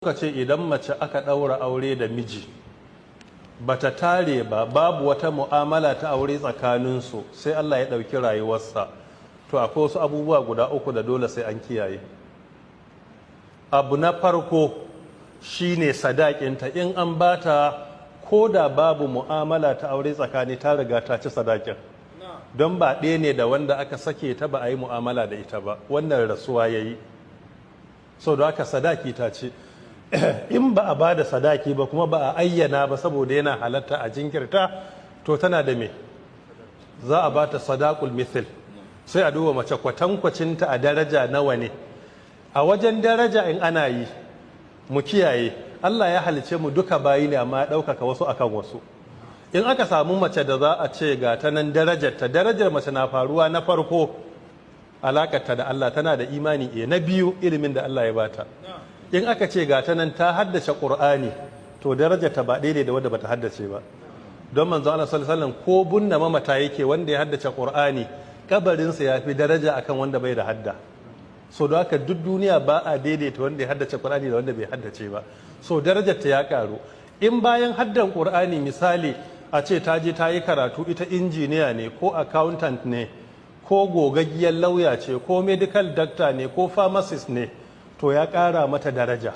Suka ce idan mace aka ɗaura aure da miji bata tare ba, babu wata mu'amala ta aure tsakaninsu sai Allah ya ɗauki rayuwarsa, to akwai wasu abubuwa guda uku da dole sai an kiyaye. Abu na farko shine sadakinta, in an bata ko da babu mu'amala ta aure tsakani ta riga ta ci sadakin, don ba ɗaya ne da wanda aka sake ta ba a yi mu'amala da ita ba, wannan rasuwa ya yi, sau da aka sadaki ta ce. In ba a ba da sadaki ba kuma ba a ayyana ba saboda yana halatta a jinkirta, to tana da me za a ba ta sadakul mithil, sai a duba mace kwatankwacinta a daraja nawa ne. A wajen daraja in ana yi mu kiyaye, Allah ya halice mu duka bayi ne amma ya ɗaukaka wasu akan wasu. In aka samu mace da za a ce ga ta nan darajarta, darajar mace na faruwa na farko alakarta da Allah, tana da imani, na biyu ilimin da Allah ya bata. In aka ce ga ta nan ta haddace Qur'ani, to darajarta ba daidai da wanda bata haddace ba, don manzo Allah sallallahu alaihi wasallam ko bunna mamata yake wanda ya haddace Qur'ani kabarinsa ya fi daraja akan wanda bai da hadda. So da haka duk duniya ba a daidaita wanda ya haddace Qur'ani da wanda bai haddace ba, so darajarta ya karu. In bayan haddan Qur'ani misali a ce ta je ta yi karatu, ita injiniya ne ko accountant ne ko gogaggiyar lauya ce ko medical doctor ne ko pharmacist ne, to ya ƙara mata daraja.